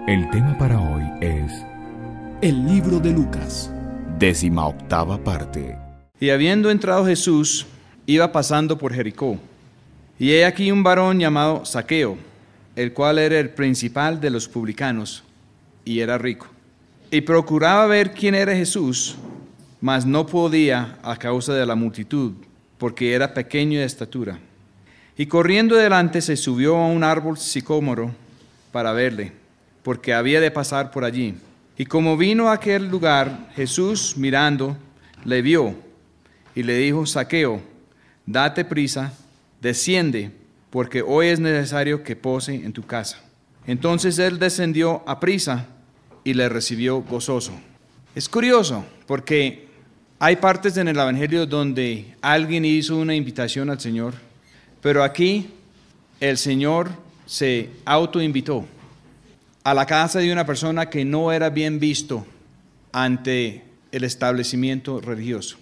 El tema para hoy es El libro de Lucas, 18ª parte. Y habiendo entrado Jesús, iba pasando por Jericó. Y he aquí un varón llamado Zaqueo, el cual era el principal de los publicanos, y era rico. Y procuraba ver quién era Jesús, mas no podía a causa de la multitud, porque era pequeño de estatura. Y corriendo delante se subió a un árbol sicómoro para verle, porque había de pasar por allí. Y como vino a aquel lugar, Jesús, mirando, le vio y le dijo: Zaqueo, date prisa, desciende, porque hoy es necesario que pose en tu casa. Entonces él descendió a prisa y le recibió gozoso. Es curioso, porque hay partes en el Evangelio donde alguien hizo una invitación al Señor, pero aquí el Señor se autoinvitó a la casa de una persona que no era bien visto ante el establecimiento religioso.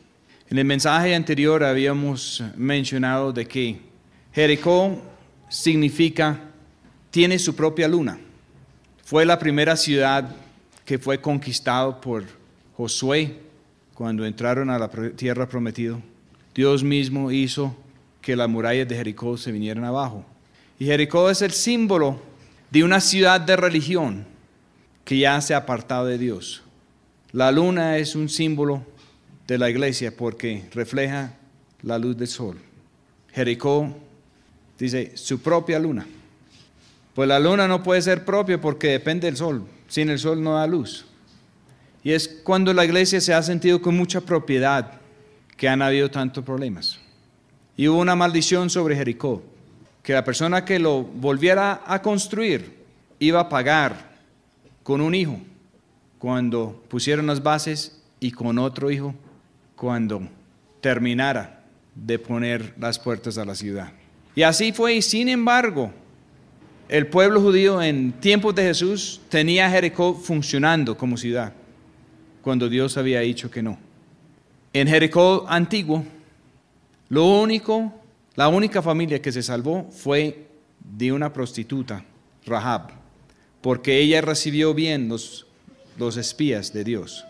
En el mensaje anterior habíamos mencionado de que Jericó significa tiene su propia luna. Fue la primera ciudad que fue conquistado por Josué cuando entraron a la tierra prometida. Dios mismo hizo que las murallas de Jericó se vinieran abajo. Y Jericó es el símbolo de una ciudad de religión que ya se ha apartado de Dios. La luna es un símbolo de la iglesia porque refleja la luz del sol. Jericó dice su propia luna. Pues la luna no puede ser propia porque depende del sol. Sin el sol no da luz. Y es cuando la iglesia se ha sentido con mucha propiedad que han habido tantos problemas. Y hubo una maldición sobre Jericó, que la persona que lo volviera a construir iba a pagar con un hijo cuando pusieron las bases y con otro hijo cuando terminara de poner las puertas a la ciudad. Y así fue, y sin embargo, el pueblo judío en tiempos de Jesús tenía Jericó funcionando como ciudad, cuando Dios había dicho que no. En Jericó antiguo, la única familia que se salvó fue de una prostituta, Rahab, porque ella recibió bien los espías de Dios.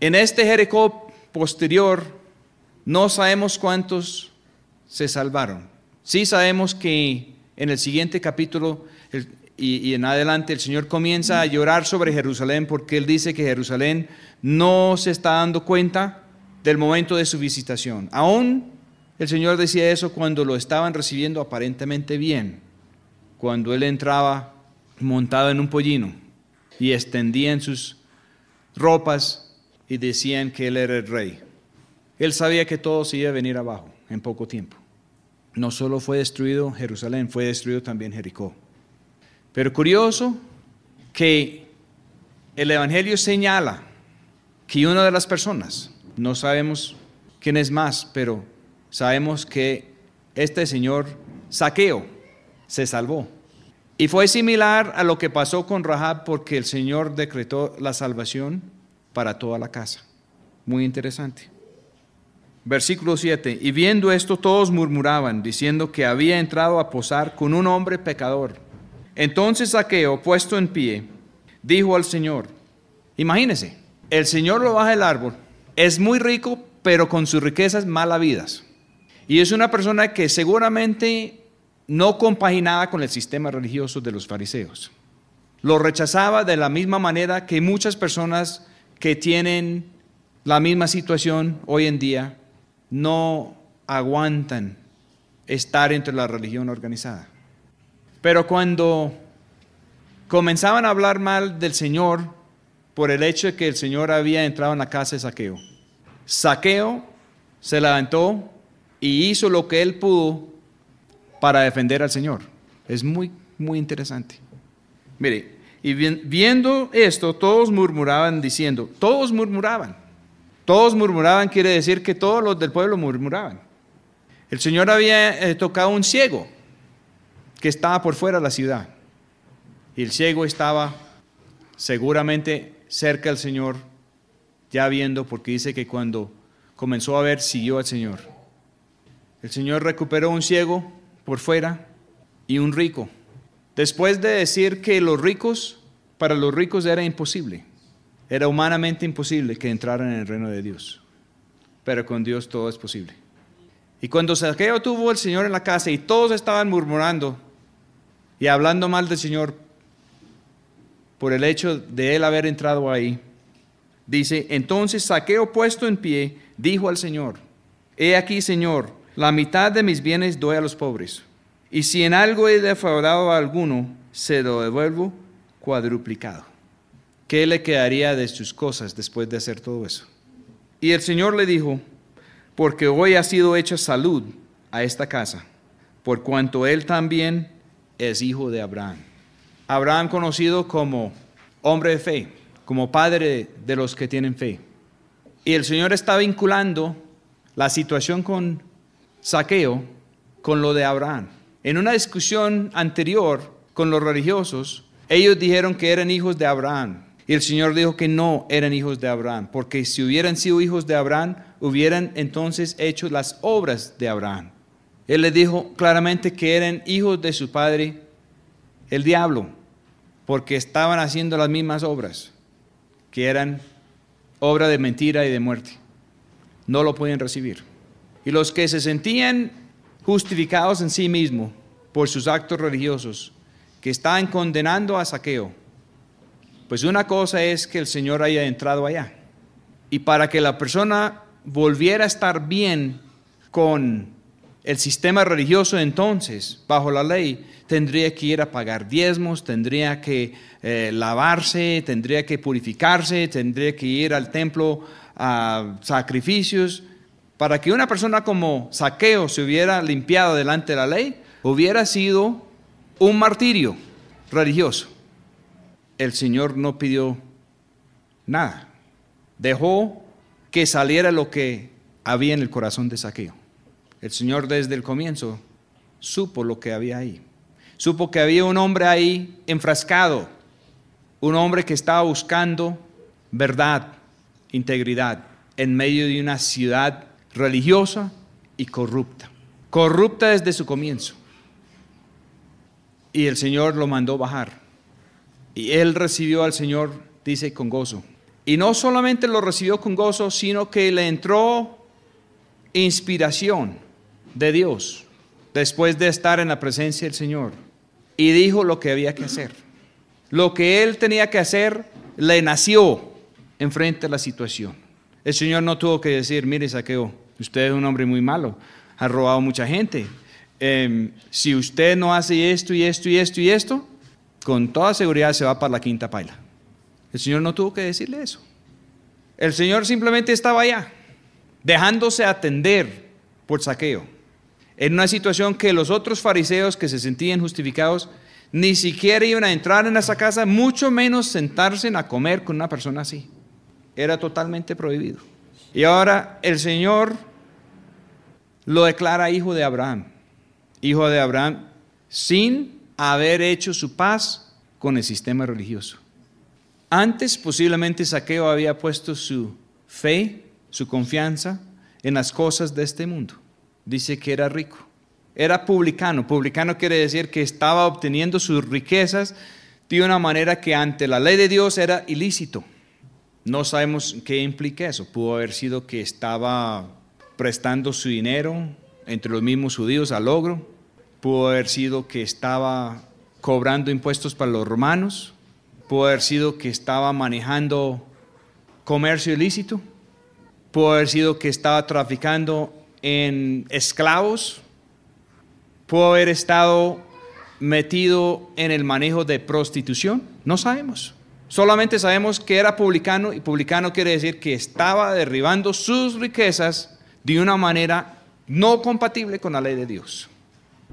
En este Jericó posterior, no sabemos cuántos se salvaron. Sí sabemos que en el siguiente capítulo y en adelante el Señor comienza a llorar sobre Jerusalén porque Él dice que Jerusalén no se está dando cuenta del momento de su visitación. Aún el Señor decía eso cuando lo estaban recibiendo aparentemente bien, cuando Él entraba montado en un pollino y extendían sus ropas y decían que Él era el rey. Él sabía que todo se iba a venir abajo en poco tiempo. No solo fue destruido Jerusalén, fue destruido también Jericó. Pero curioso que el Evangelio señala que una de las personas, no sabemos quién es más, pero sabemos que este señor Zaqueo se salvó. Y fue similar a lo que pasó con Rahab porque el Señor decretó la salvación para toda la casa. Muy interesante. Versículo 7. Y viendo esto todos murmuraban, diciendo que había entrado a posar con un hombre pecador. Entonces Zaqueo, puesto en pie, dijo al Señor, imagínese, el Señor lo baja del árbol, es muy rico, pero con sus riquezas mal habidas. Y es una persona que seguramente no compaginaba con el sistema religioso de los fariseos. Lo rechazaba de la misma manera que muchas personas que tienen la misma situación hoy en día no aguantan estar entre la religión organizada. Pero cuando comenzaban a hablar mal del Señor por el hecho de que el Señor había entrado en la casa de Zaqueo, Zaqueo se levantó y hizo lo que él pudo para defender al Señor. Es muy, muy interesante. Mire, y viendo esto, todos murmuraban diciendo, todos murmuraban quiere decir que todos los del pueblo murmuraban. El Señor había tocado a un ciego que estaba por fuera de la ciudad. Y el ciego estaba seguramente cerca del Señor, ya viendo, porque dice que cuando comenzó a ver, siguió al Señor. El Señor recuperó un ciego por fuera y un rico. Después de decir que los ricos para los ricos era imposible. Era humanamente imposible que entraran en el reino de Dios. Pero con Dios todo es posible. Y cuando Zaqueo tuvo al Señor en la casa y todos estaban murmurando y hablando mal del Señor por el hecho de él haber entrado ahí, dice, entonces Zaqueo puesto en pie, dijo al Señor, he aquí, Señor, la mitad de mis bienes doy a los pobres, y si en algo he defraudado a alguno, se lo devuelvo cuadruplicado. ¿Qué le quedaría de sus cosas después de hacer todo eso? Y el Señor le dijo, porque hoy ha sido hecha salud a esta casa, por cuanto él también es hijo de Abraham. Abraham conocido como hombre de fe, como padre de los que tienen fe. Y el Señor está vinculando la situación con Zaqueo con lo de Abraham. En una discusión anterior con los religiosos, ellos dijeron que eran hijos de Abraham. Y el Señor dijo que no eran hijos de Abraham, porque si hubieran sido hijos de Abraham, hubieran entonces hecho las obras de Abraham. Él les dijo claramente que eran hijos de su padre, el diablo, porque estaban haciendo las mismas obras, que eran obra de mentira y de muerte. No lo podían recibir. Y los que se sentían justificados en sí mismos por sus actos religiosos, que estaban condenando a Zaqueo, pues una cosa es que el Señor haya entrado allá. Y para que la persona volviera a estar bien con el sistema religioso entonces, bajo la ley, tendría que ir a pagar diezmos, tendría que lavarse, tendría que purificarse, tendría que ir al templo a sacrificios. Para que una persona como Zaqueo se hubiera limpiado delante de la ley, hubiera sido un martirio religioso. El Señor no pidió nada. Dejó que saliera lo que había en el corazón de Zaqueo. El Señor desde el comienzo supo lo que había ahí. Supo que había un hombre ahí enfrascado, un hombre que estaba buscando verdad, integridad, en medio de una ciudad religiosa y corrupta. Corrupta desde su comienzo. Y el Señor lo mandó bajar. Y él recibió al Señor, dice, con gozo. Y no solamente lo recibió con gozo, sino que le entró inspiración de Dios después de estar en la presencia del Señor. Y dijo lo que había que hacer. Lo que él tenía que hacer le nació enfrente a la situación. El Señor no tuvo que decir, mire Zaqueo, usted es un hombre muy malo, ha robado mucha gente. Si usted no hace esto y esto y esto y esto, con toda seguridad se va para la quinta paila. El Señor no tuvo que decirle eso. El Señor simplemente estaba allá, dejándose atender por Zaqueo, en una situación que los otros fariseos que se sentían justificados ni siquiera iban a entrar en esa casa, mucho menos sentarse a comer con una persona así. Era totalmente prohibido. Y ahora el Señor lo declara hijo de Abraham. Hijo de Abraham sin haber hecho su paz con el sistema religioso. Antes posiblemente Zaqueo había puesto su fe, su confianza en las cosas de este mundo. Dice que era rico. Era publicano. Publicano quiere decir que estaba obteniendo sus riquezas de una manera que ante la ley de Dios era ilícito. No sabemos qué implica eso. Pudo haber sido que estaba prestando su dinero entre los mismos judíos al logro. Pudo haber sido que estaba cobrando impuestos para los romanos. Pudo haber sido que estaba manejando comercio ilícito. Pudo haber sido que estaba traficando en esclavos. Pudo haber estado metido en el manejo de prostitución. No sabemos. Solamente sabemos que era publicano, y publicano quiere decir que estaba derribando sus riquezas de una manera no compatible con la ley de Dios.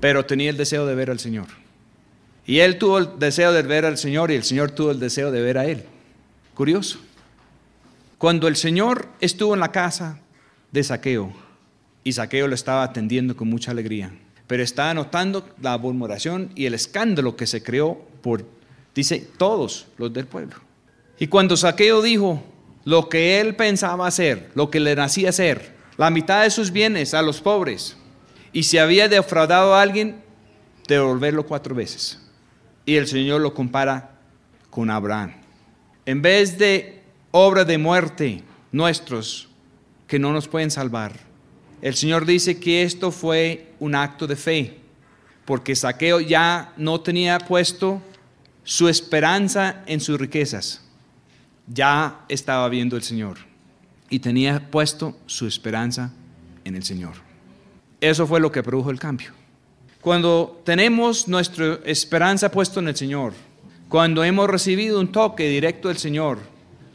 Pero tenía el deseo de ver al Señor. Y él tuvo el deseo de ver al Señor y el Señor tuvo el deseo de ver a él. Curioso. Cuando el Señor estuvo en la casa de Zaqueo, y Zaqueo lo estaba atendiendo con mucha alegría, pero estaba notando la murmuración y el escándalo que se creó por, dice, todos los del pueblo. Y cuando Zaqueo dijo lo que él pensaba hacer, lo que le nacía hacer, la mitad de sus bienes a los pobres, y si había defraudado a alguien, devolverlo 4 veces. Y el Señor lo compara con Abraham. En vez de obra de muerte nuestros que no nos pueden salvar, el Señor dice que esto fue un acto de fe, porque Zaqueo ya no tenía puesto su esperanza en sus riquezas, ya estaba viendo el Señor y tenía puesto su esperanza en el Señor. Eso fue lo que produjo el cambio. Cuando tenemos nuestra esperanza puesta en el Señor, cuando hemos recibido un toque directo del Señor,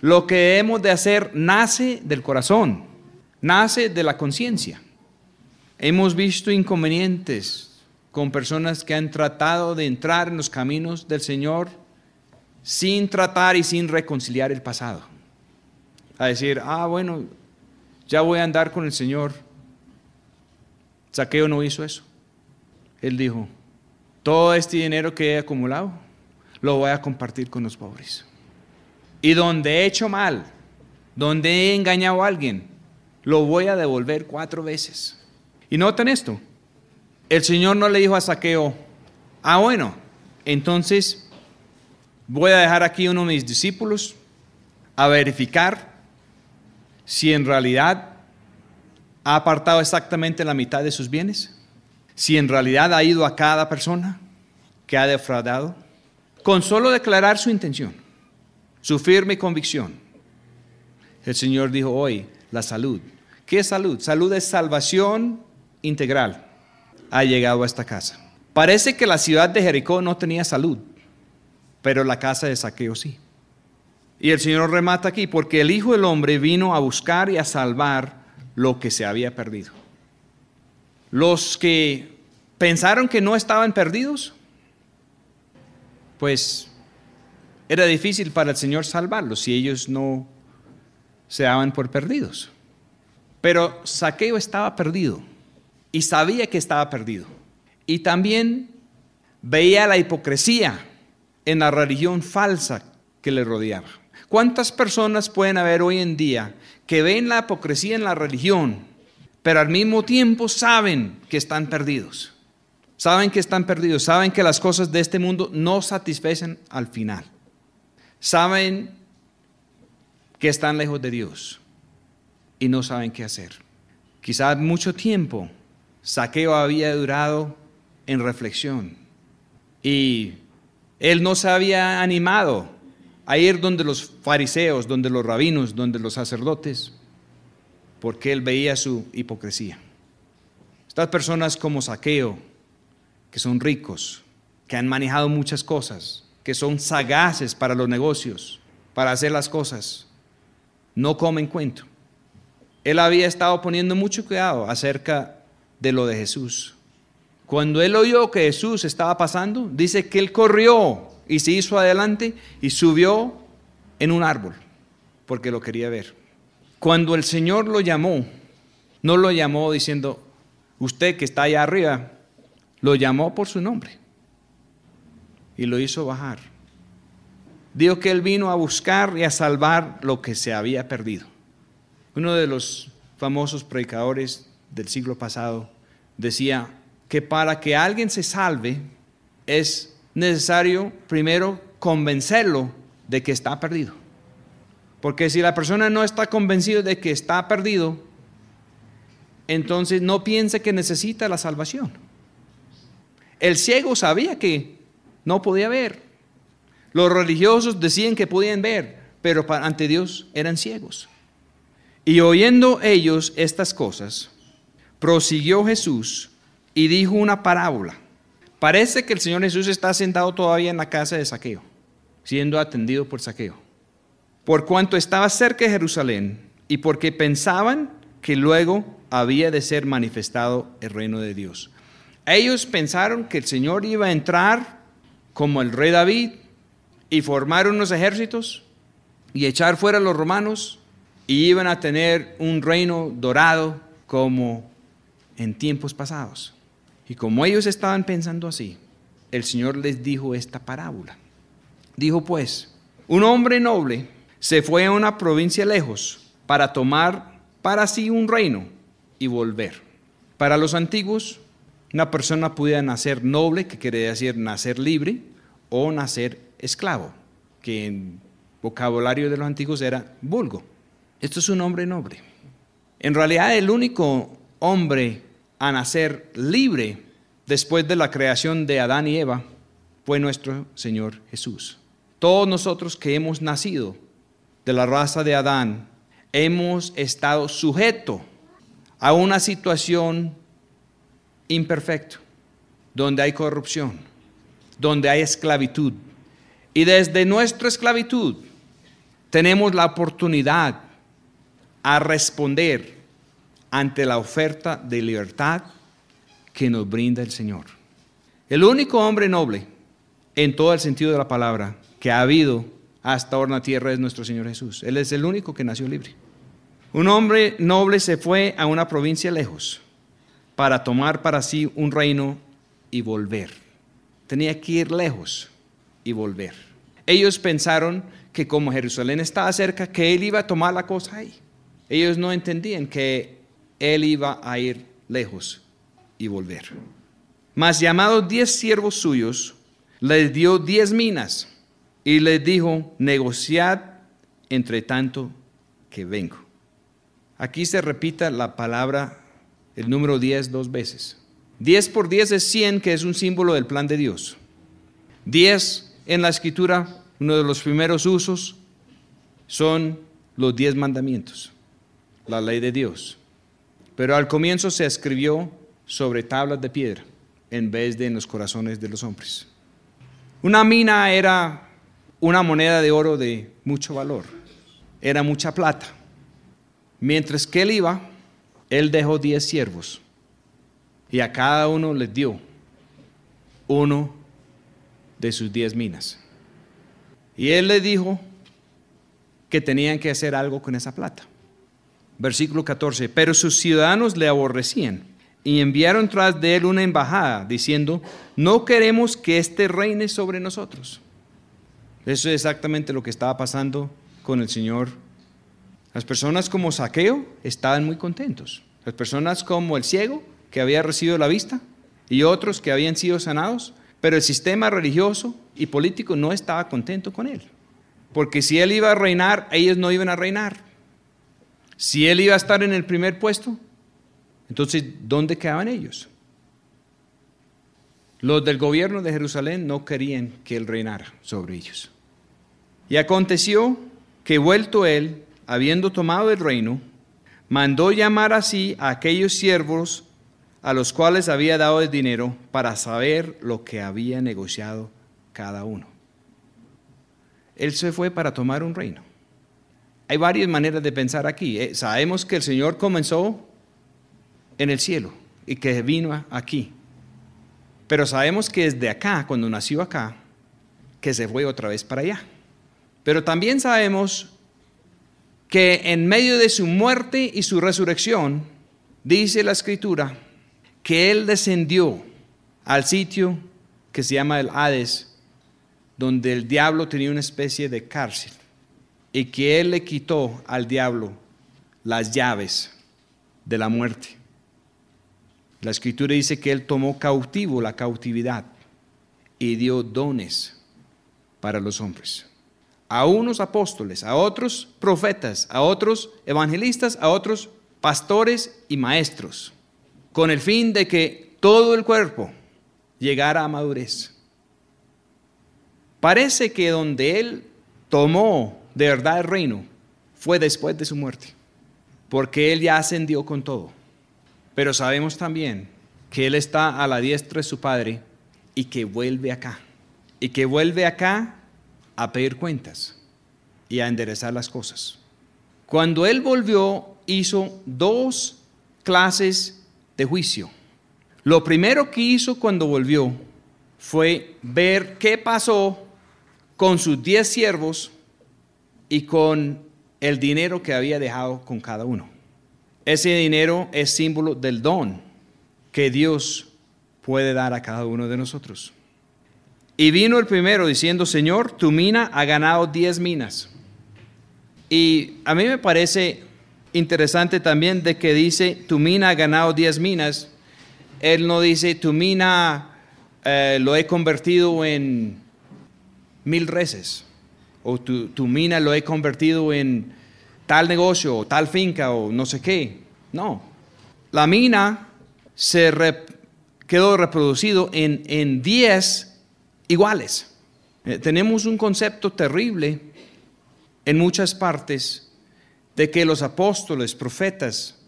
lo que hemos de hacer nace del corazón, nace de la conciencia. Hemos visto inconvenientes con personas que han tratado de entrar en los caminos del Señor sin tratar y sin reconciliar el pasado. A decir, bueno, ya voy a andar con el Señor. Zaqueo no hizo eso. Él dijo, todo este dinero que he acumulado, lo voy a compartir con los pobres. Y donde he hecho mal, donde he engañado a alguien, lo voy a devolver 4 veces. Y noten esto, el Señor no le dijo a Zaqueo, bueno, entonces voy a dejar aquí uno de mis discípulos a verificar si en realidad ha apartado exactamente la mitad de sus bienes, si en realidad ha ido a cada persona que ha defraudado, con solo declarar su intención, su firme convicción. El Señor dijo hoy, la salud. ¿Qué es salud? Salud es salvación integral. Ha llegado a esta casa. Parece que la ciudad de Jericó no tenía salud, pero la casa de Zaqueo sí. Y el Señor remata aquí, porque el Hijo del Hombre vino a buscar y a salvar lo que se había perdido. Los que pensaron que no estaban perdidos, pues era difícil para el Señor salvarlos si ellos no se daban por perdidos. Pero Zaqueo estaba perdido y sabía que estaba perdido. Y también veía la hipocresía en la religión falsa que le rodeaba. ¿Cuántas personas pueden haber hoy en día que ven la hipocresía en la religión, pero al mismo tiempo saben que están perdidos? Saben que están perdidos, saben que las cosas de este mundo no satisfacen al final. Saben que están lejos de Dios y no saben qué hacer. Quizás mucho tiempo Zaqueo había durado en reflexión y él no se había animado a ir donde los fariseos, donde los rabinos, donde los sacerdotes, porque él veía su hipocresía. Estas personas como Zaqueo, que son ricos, que han manejado muchas cosas, que son sagaces para los negocios, para hacer las cosas, no comen cuento. Él había estado poniendo mucho cuidado acerca de lo de Jesús. Cuando él oyó que Jesús estaba pasando, dice que él corrió y se hizo adelante y subió en un árbol, porque lo quería ver. Cuando el Señor lo llamó, no lo llamó diciendo, usted que está allá arriba, lo llamó por su nombre y lo hizo bajar. Dijo que él vino a buscar y a salvar lo que se había perdido. Uno de los famosos predicadores del siglo pasado decía que para que alguien se salve es necesario primero convencerlo de que está perdido. Porque si la persona no está convencida de que está perdido, entonces no piense que necesita la salvación. El ciego sabía que no podía ver. Los religiosos decían que podían ver, pero ante Dios eran ciegos. Y oyendo ellos estas cosas, prosiguió Jesús y dijo una parábola. Parece que el Señor Jesús está sentado todavía en la casa de Zaqueo, siendo atendido por Zaqueo. Por cuanto estaba cerca de Jerusalén y porque pensaban que luego había de ser manifestado el reino de Dios. Ellos pensaron que el Señor iba a entrar como el rey David y formar unos ejércitos y echar fuera a los romanos y iban a tener un reino dorado como en tiempos pasados. Y como ellos estaban pensando así, el Señor les dijo esta parábola. Dijo pues, un hombre noble se fue a una provincia lejos para tomar para sí un reino y volver. Para los antiguos, una persona podía nacer noble, que quiere decir nacer libre, o nacer esclavo. que en vocabulario de los antiguos era vulgo. Esto es un hombre noble. En realidad el único hombre a nacer libre después de la creación de Adán y Eva fue nuestro Señor Jesús. Todos nosotros que hemos nacido de la raza de Adán hemos estado sujetos a una situación imperfecta, donde hay corrupción, donde hay esclavitud. Y desde nuestra esclavitud tenemos la oportunidad a responder ante la oferta de libertad que nos brinda el Señor. El único hombre noble, en todo el sentido de la palabra, que ha habido hasta ahora en la tierra es nuestro Señor Jesús. Él es el único que nació libre. Un hombre noble se fue a una provincia lejos para tomar para sí un reino y volver. Tenía que ir lejos y volver. Ellos pensaron que como Jerusalén estaba cerca, que él iba a tomar la cosa ahí. Ellos no entendían que él iba a ir lejos y volver. Mas llamados 10 siervos suyos, les dio 10 minas y les dijo: negociad entre tanto que vengo. Aquí se repita la palabra, el número 10 2 veces. 10 por 10 es 100, que es un símbolo del plan de Dios. 10 en la Escritura, uno de los primeros usos, son los 10 mandamientos, la ley de Dios. Pero al comienzo se escribió sobre tablas de piedra en vez de en los corazones de los hombres. Una mina era una moneda de oro de mucho valor, era mucha plata. Mientras que él iba, él dejó 10 siervos y a cada uno les dio uno de sus 10 minas. Y él les dijo que tenían que hacer algo con esa plata. Versículo 14, pero sus ciudadanos le aborrecían y enviaron tras de él una embajada diciendo: no queremos que éste reine sobre nosotros. Eso es exactamente lo que estaba pasando con el Señor. Las personas como Zaqueo estaban muy contentos. Las personas como el ciego que había recibido la vista y otros que habían sido sanados, pero el sistema religioso y político no estaba contento con él. Porque si él iba a reinar, ellos no iban a reinar. Si él iba a estar en el primer puesto, entonces ¿dónde quedaban ellos? Los del gobierno de Jerusalén no querían que él reinara sobre ellos. Y aconteció que vuelto él, habiendo tomado el reino, mandó llamar así a aquellos siervos a los cuales había dado el dinero para saber lo que había negociado cada uno. Él se fue para tomar un reino. Hay varias maneras de pensar aquí. Sabemos que el Señor comenzó en el cielo y que vino aquí. Pero sabemos que desde acá, cuando nació acá, que se fue otra vez para allá. Pero también sabemos que en medio de su muerte y su resurrección, dice la Escritura, que Él descendió al sitio que se llama el Hades, donde el diablo tenía una especie de cárcel, y que Él le quitó al diablo las llaves de la muerte. La Escritura dice que Él tomó cautivo la cautividad y dio dones para los hombres. A unos apóstoles, a otros profetas, a otros evangelistas, a otros pastores y maestros, con el fin de que todo el cuerpo llegara a madurez. Parece que donde Él tomó de verdad el reino fue después de su muerte, porque Él ya ascendió con todo. Pero sabemos también que Él está a la diestra de su Padre y que vuelve acá. Y que vuelve acá a pedir cuentas y a enderezar las cosas. Cuando Él volvió, hizo 2 clases de juicio. Lo primero que hizo cuando volvió fue ver qué pasó con sus 10 siervos y con el dinero que había dejado con cada uno. Ese dinero es símbolo del don que Dios puede dar a cada uno de nosotros. Y vino el primero diciendo: Señor, tu mina ha ganado 10 minas. Y a mí me parece interesante también de que dice: tu mina ha ganado 10 minas. Él no dice: tu mina lo he convertido en 1000 reses o tu mina lo he convertido en tal negocio o tal finca o no sé qué. No, la mina quedó reproducido en 10 iguales. Tenemos un concepto terrible en muchas partes de que los apóstoles, profetas,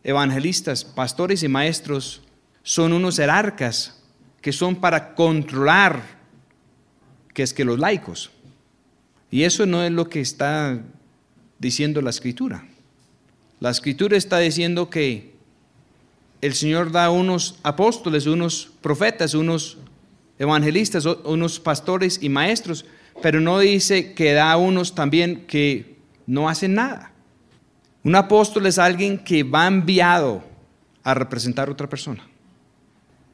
evangelistas, pastores y maestros son unos jerarcas que son para controlar, que es que los laicos. Y eso no es lo que está diciendo la Escritura. La Escritura está diciendo que el Señor da unos apóstoles, unos profetas, unos evangelistas, unos pastores y maestros, pero no dice que da unos también que no hacen nada. Un apóstol es alguien que va enviado a representar a otra persona.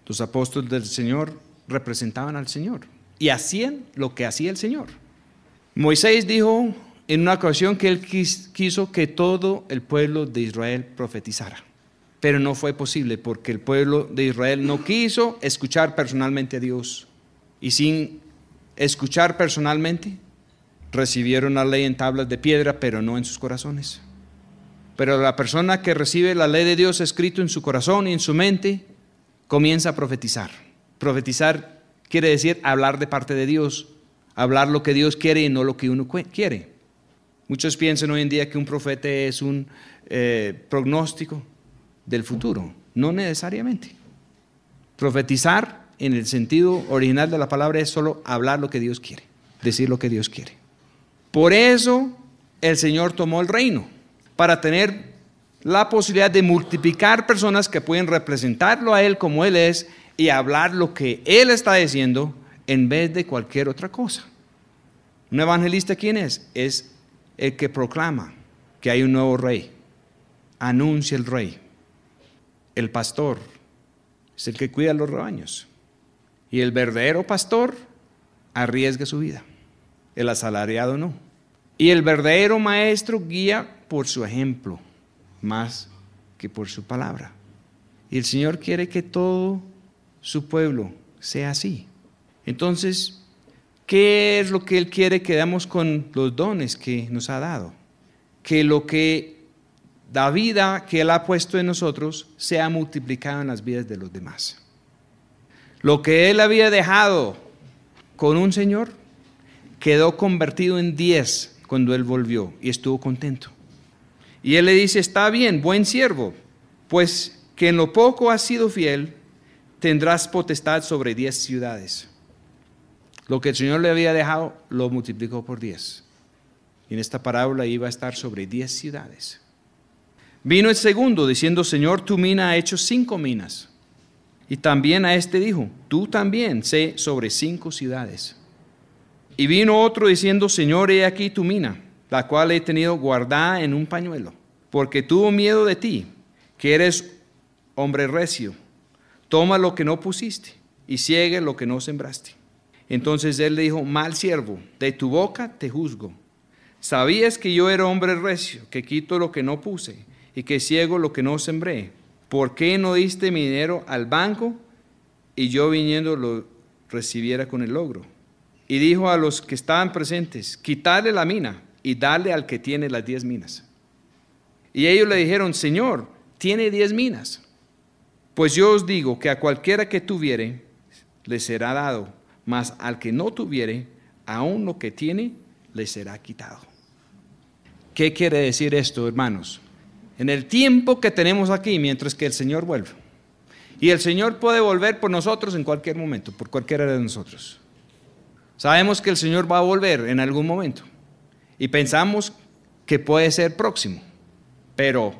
Los apóstoles del Señor representaban al Señor y hacían lo que hacía el Señor. Moisés dijo en una ocasión que él quiso que todo el pueblo de Israel profetizara, pero no fue posible porque el pueblo de Israel no quiso escuchar personalmente a Dios, y sin escuchar personalmente recibieron la ley en tablas de piedra, pero no en sus corazones. Pero la persona que recibe la ley de Dios escrito en su corazón y en su mente comienza a profetizar. Profetizar quiere decir hablar de parte de Dios, hablar lo que Dios quiere y no lo que uno quiere. Muchos piensan hoy en día que un profeta es un pronóstico del futuro. No necesariamente. Profetizar en el sentido original de la palabra es solo hablar lo que Dios quiere, decir lo que Dios quiere. Por eso el Señor tomó el reino, para tener la posibilidad de multiplicar personas que pueden representarlo a Él como Él es y hablar lo que Él está diciendo en vez de cualquier otra cosa. ¿Un evangelista quién es? Es el que proclama que hay un nuevo rey, anuncia el rey. El pastor es el que cuida los rebaños y el verdadero pastor arriesga su vida, el asalariado no. Y el verdadero maestro guía por su ejemplo más que por su palabra. Y el Señor quiere que todo su pueblo sea así. Entonces, ¿qué es lo que Él quiere que damos con los dones que nos ha dado? Que lo que da vida que Él ha puesto en nosotros sea multiplicado en las vidas de los demás. Lo que Él había dejado con un Señor quedó convertido en 10 cuando Él volvió y estuvo contento. Y Él le dice: está bien, buen siervo, pues que en lo poco has sido fiel, tendrás potestad sobre 10 ciudades. Lo que el Señor le había dejado, lo multiplicó por 10. Y en esta parábola iba a estar sobre 10 ciudades. Vino el segundo diciendo: Señor, tu mina ha hecho 5 minas. Y también a este dijo: tú también sé sobre 5 ciudades. Y vino otro diciendo: Señor, he aquí tu mina, la cual he tenido guardada en un pañuelo, porque tuvo miedo de ti, que eres hombre recio. Toma lo que no pusiste y siegue lo que no sembraste. Entonces él le dijo: mal siervo, de tu boca te juzgo. Sabías que yo era hombre recio, que quito lo que no puse y que ciego lo que no sembré. ¿Por qué no diste mi dinero al banco y yo viniendo lo recibiera con el logro? Y dijo a los que estaban presentes: quitadle la mina y dale al que tiene las 10 minas. Y ellos le dijeron: Señor, tiene 10 minas. Pues yo os digo que a cualquiera que tuviere, le será dado, mas al que no tuviere, aún lo que tiene, le será quitado. ¿Qué quiere decir esto, hermanos? En el tiempo que tenemos aquí, mientras que el Señor vuelve, y el Señor puede volver por nosotros en cualquier momento, por cualquiera de nosotros. Sabemos que el Señor va a volver en algún momento y pensamos que puede ser próximo, pero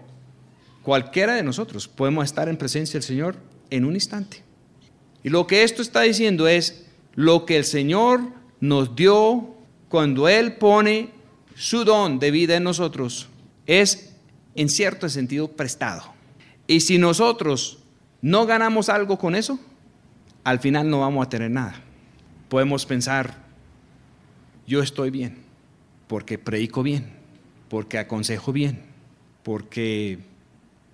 cualquiera de nosotros podemos estar en presencia del Señor en un instante. Y lo que esto está diciendo es lo que el Señor nos dio cuando Él pone su don de vida en nosotros, es en cierto sentido prestado. Y si nosotros no ganamos algo con eso, al final no vamos a tener nada. Podemos pensar: yo estoy bien, porque predico bien, porque aconsejo bien, porque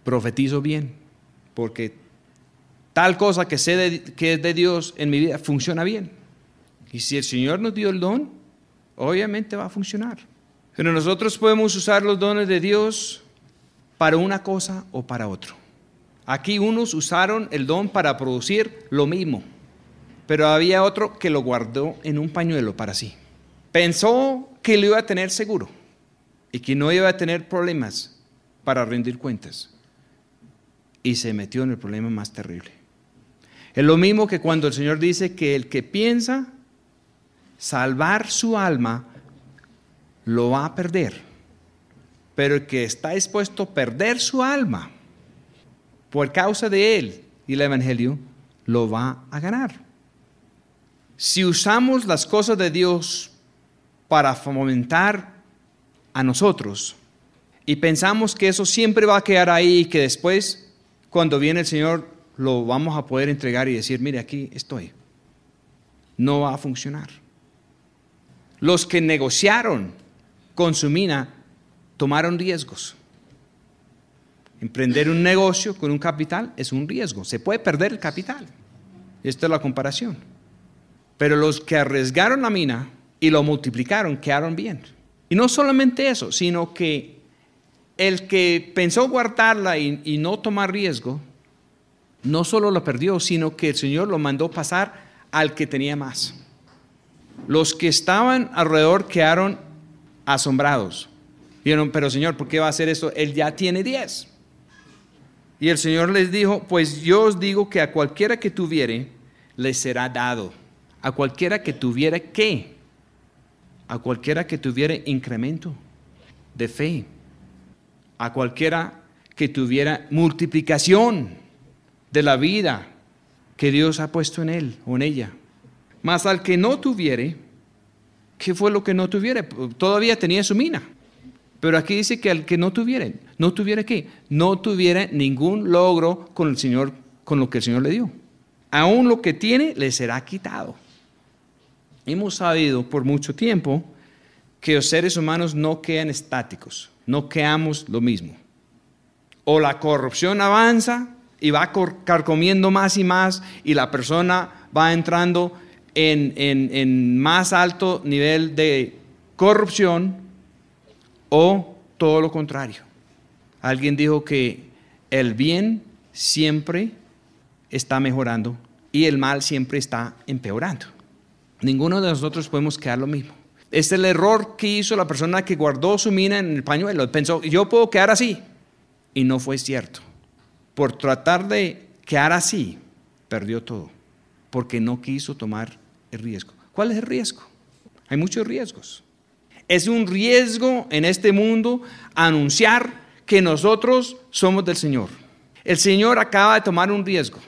profetizo bien, porque tal cosa que sé que es de Dios en mi vida funciona bien. Y si el Señor nos dio el don, obviamente va a funcionar. Pero nosotros podemos usar los dones de Dios para una cosa o para otro. Aquí unos usaron el don para producir lo mismo, pero había otro que lo guardó en un pañuelo para sí. Pensó que lo iba a tener seguro y que no iba a tener problemas para rendir cuentas. Y se metió en el problema más terrible. Es lo mismo que cuando el Señor dice que el que piensa salvar su alma lo va a perder, pero el que está dispuesto a perder su alma por causa de Él y el Evangelio lo va a ganar. Si usamos las cosas de Dios para fomentar a nosotros y pensamos que eso siempre va a quedar ahí y que después cuando viene el Señor lo vamos a poder entregar y decir, mire, aquí estoy, no va a funcionar. Los que negociaron con su mina tomaron riesgos. Emprender un negocio con un capital es un riesgo, se puede perder el capital. Esta es la comparación. Pero los que arriesgaron la mina y lo multiplicaron quedaron bien. Y no solamente eso, sino que el que pensó guardarla y no tomar riesgo, no solo lo perdió, sino que el Señor lo mandó pasar al que tenía más. Los que estaban alrededor quedaron asombrados. Dijeron, pero Señor, ¿por qué va a hacer eso? Él ya tiene 10. Y el Señor les dijo, pues yo os digo que a cualquiera que tuviere, le será dado. A cualquiera que tuviera, ¿qué? A cualquiera que tuviera incremento de fe. A cualquiera que tuviera multiplicación de la vida que Dios ha puesto en él o en ella. Mas al que no tuviere, ¿qué fue lo que no tuviera? Todavía tenía su mina. Pero aquí dice que al que no tuviera ¿qué? No tuviera ningún logro con el Señor, con lo que el Señor le dio. Aún lo que tiene le será quitado. Hemos sabido por mucho tiempo que los seres humanos no quedan estáticos, no quedamos lo mismo. O la corrupción avanza y va carcomiendo más y más y la persona va entrando en más alto nivel de corrupción, o todo lo contrario. Alguien dijo que el bien siempre está mejorando y el mal siempre está empeorando. Ninguno de nosotros podemos quedar lo mismo. Es el error que hizo la persona que guardó su mina en el pañuelo. Pensó, yo puedo quedar así. Y no fue cierto. Por tratar de quedar así, perdió todo. Porque no quiso tomar el riesgo. ¿Cuál es el riesgo? Hay muchos riesgos. Es un riesgo en este mundo anunciar que nosotros somos del Señor. El Señor acaba de tomar un riesgo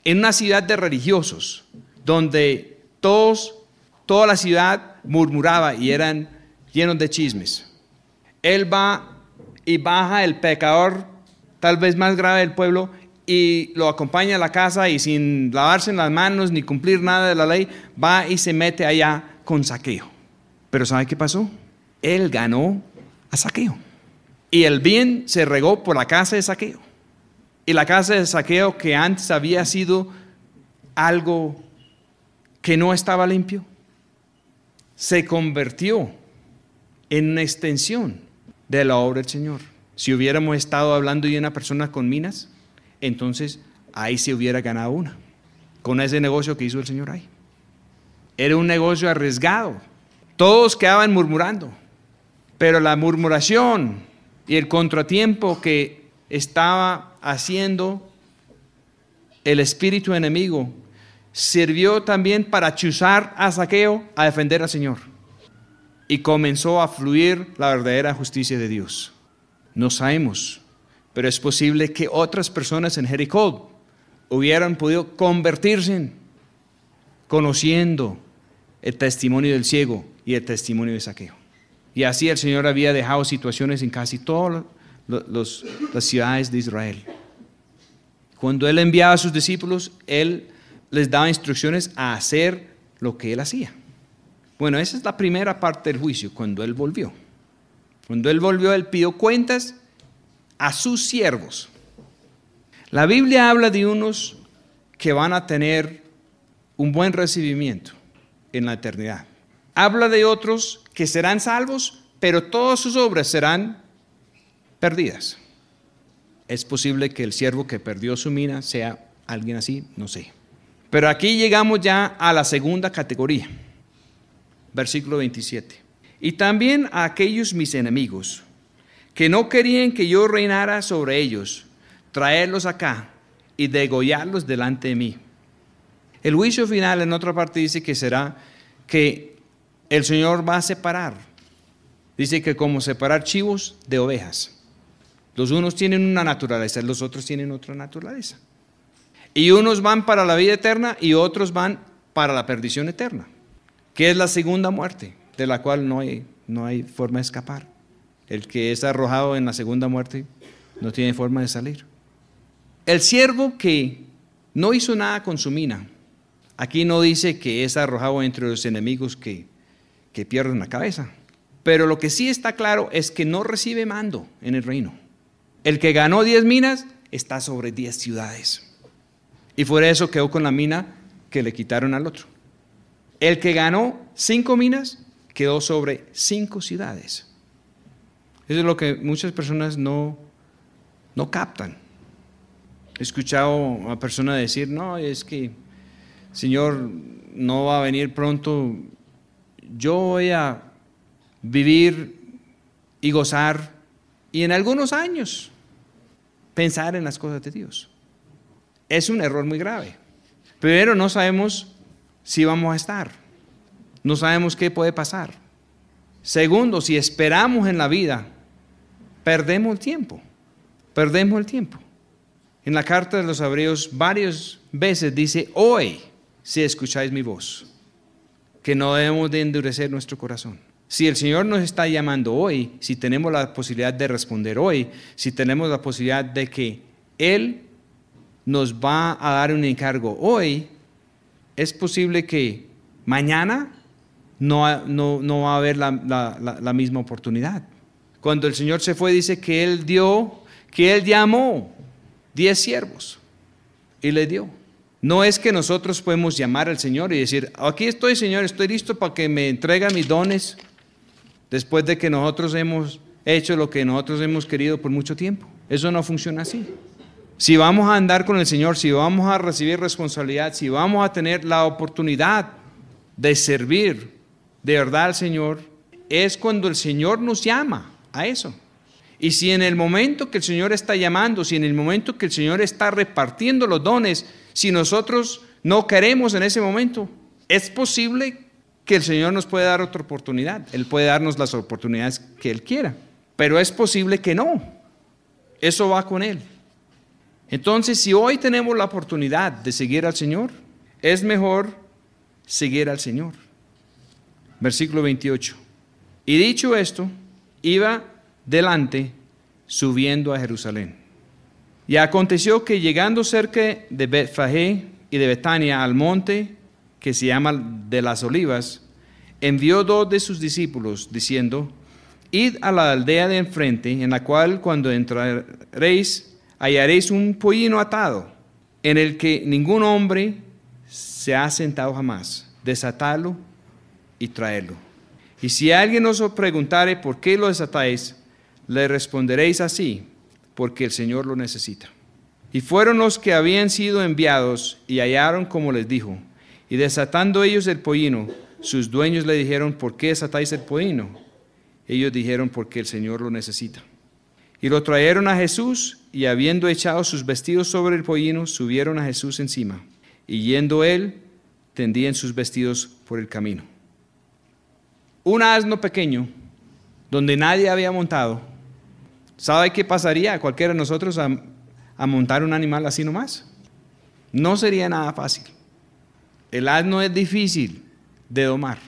en una ciudad de religiosos, donde toda la ciudad murmuraba y eran llenos de chismes. Él va y baja el pecador, tal vez más grave del pueblo, y lo acompaña a la casa y sin lavarse las manos ni cumplir nada de la ley, va y se mete allá con Zaqueo. Pero ¿sabe qué pasó? Él ganó a Zaqueo. Y el bien se regó por la casa de Zaqueo. Y la casa de Zaqueo, que antes había sido algo que no estaba limpio, se convirtió en una extensión de la obra del Señor. Si hubiéramos estado hablando de una persona con minas, entonces ahí se hubiera ganado una, con ese negocio que hizo el Señor ahí. Era un negocio arriesgado. Todos quedaban murmurando, pero la murmuración y el contratiempo que estaba haciendo el espíritu enemigo sirvió también para chuzar a Zaqueo a defender al Señor. Y comenzó a fluir la verdadera justicia de Dios. No sabemos, pero es posible que otras personas en Jericó hubieran podido convertirse conociendo el testimonio del ciego y el testimonio de Zaqueo. Y así el Señor había dejado situaciones en casi todas las ciudades de Israel. Cuando Él enviaba a sus discípulos, Él les daba instrucciones a hacer lo que Él hacía. Bueno, esa es la primera parte del juicio, cuando Él volvió. Cuando Él volvió, Él pidió cuentas a sus siervos. La Biblia habla de unos que van a tener un buen recibimiento en la eternidad. habla de otros que serán salvos, pero todas sus obras serán perdidas. Es posible que el siervo que perdió su mina sea alguien así, no sé. Pero aquí llegamos ya a la segunda categoría. Versículo 27. Y también a aquellos mis enemigos, que no querían que yo reinara sobre ellos, traerlos acá y degollarlos delante de mí. El juicio final en otra parte dice que será que el Señor va a separar. Dice que como separar chivos de ovejas. Los unos tienen una naturaleza, los otros tienen otra naturaleza. Y unos van para la vida eterna y otros van para la perdición eterna, que es la segunda muerte, de la cual no hay forma de escapar. El que es arrojado en la segunda muerte no tiene forma de salir. El siervo que no hizo nada con su mina, aquí no dice que es arrojado entre los enemigos que pierden la cabeza. Pero lo que sí está claro es que no recibe mando en el reino. El que ganó 10 minas está sobre 10 ciudades. Y fuera de eso quedó con la mina que le quitaron al otro. El que ganó 5 minas quedó sobre 5 ciudades. Eso es lo que muchas personas no captan. He escuchado a personas decir, no, es que Señor no va a venir pronto, yo voy a vivir y gozar y en algunos años pensar en las cosas de Dios. Es un error muy grave. Primero, no sabemos si vamos a estar, no sabemos qué puede pasar. Segundo, si esperamos en la vida, perdemos el tiempo. En la carta de los Hebreos varias veces dice, hoy si escucháis mi voz, que no debemos de endurecer nuestro corazón. Si el Señor nos está llamando hoy, si tenemos la posibilidad de responder hoy, si tenemos la posibilidad de que Él nos va a dar un encargo hoy, es posible que mañana no va a haber la misma oportunidad. Cuando el Señor se fue, dice que Él llamó 10 siervos y le dio. No es que nosotros podemos llamar al Señor y decir, aquí estoy, Señor, estoy listo para que me entregue mis dones después de que nosotros hemos hecho lo que nosotros hemos querido por mucho tiempo. Eso no funciona así. Si vamos a andar con el Señor, si vamos a recibir responsabilidad, si vamos a tener la oportunidad de servir de verdad al Señor, es cuando el Señor nos llama a eso. Y si en el momento que el Señor está llamando, si en el momento que el Señor está repartiendo los dones, si nosotros no queremos en ese momento, es posible que el Señor nos pueda dar otra oportunidad. Él puede darnos las oportunidades que Él quiera, pero es posible que no. Eso va con Él. Entonces, si hoy tenemos la oportunidad de seguir al Señor, es mejor seguir al Señor. Versículo 28. Y dicho esto, iba delante subiendo a Jerusalén. Y aconteció que llegando cerca de Betfagé y de Betania al monte que se llama de las Olivas, envió 2 de sus discípulos diciendo, id a la aldea de enfrente, en la cual cuando entraréis hallaréis un pollino atado, en el que ningún hombre se ha sentado jamás. Desatadlo y traedlo. Y si alguien os preguntare por qué lo desatáis, le responderéis así, porque el Señor lo necesita. Y fueron los que habían sido enviados y hallaron como les dijo. Y desatando ellos el pollino, sus dueños le dijeron, ¿por qué desatáis el pollino? Ellos dijeron, porque el Señor lo necesita. Y lo trajeron a Jesús, y habiendo echado sus vestidos sobre el pollino, subieron a Jesús encima. Y yendo él, tendían sus vestidos por el camino. Un asno pequeño, donde nadie había montado. ¿Sabe qué pasaría a cualquiera de nosotros a montar un animal así nomás? No sería nada fácil. El asno es difícil de domar.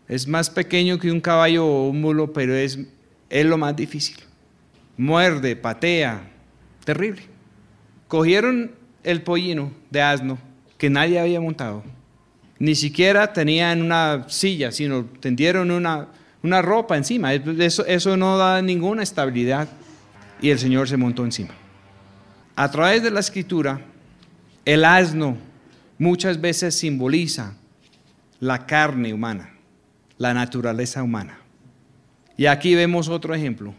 Es más pequeño que un caballo o un mulo, pero es lo más difícil. Muerde, patea, terrible. Cogieron el pollino de asno que nadie había montado. Ni siquiera tenían una silla, sino tendieron una ropa encima. Eso no da ninguna estabilidad. Y el Señor se montó encima. A través de la Escritura, el asno muchas veces simboliza la carne humana, la naturaleza humana. Y aquí vemos otro ejemplo,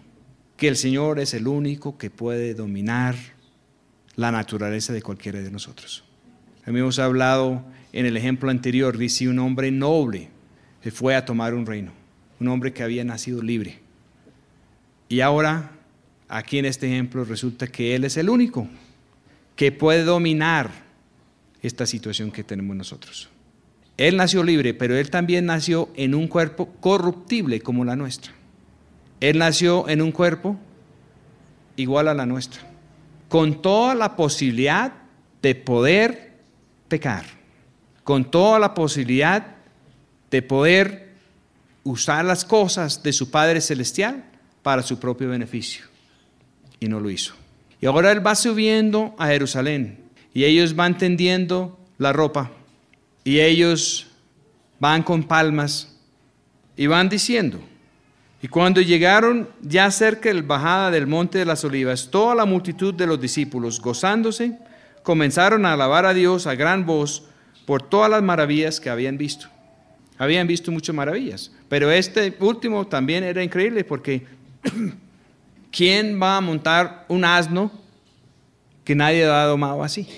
que el Señor es el único que puede dominar la naturaleza de cualquiera de nosotros. Hemos hablado en el ejemplo anterior, dice un hombre noble que fue a tomar un reino, un hombre que había nacido libre. Y ahora, aquí en este ejemplo, resulta que Él es el único que puede dominar esta situación que tenemos nosotros. Él nació libre, pero Él también nació en un cuerpo corruptible como la nuestra. Él nació en un cuerpo igual a la nuestra, con toda la posibilidad de poder pecar, con toda la posibilidad de poder usar las cosas de su Padre Celestial para su propio beneficio. Y no lo hizo. Y ahora Él va subiendo a Jerusalén y ellos van tendiendo la ropa y ellos van con palmas y van diciendo. Y cuando llegaron ya cerca de la bajada del monte de las olivas, toda la multitud de los discípulos, gozándose, comenzaron a alabar a Dios a gran voz por todas las maravillas que habían visto. Habían visto muchas maravillas, pero este último también era increíble porque ¿quién va a montar un asno que nadie ha domado así?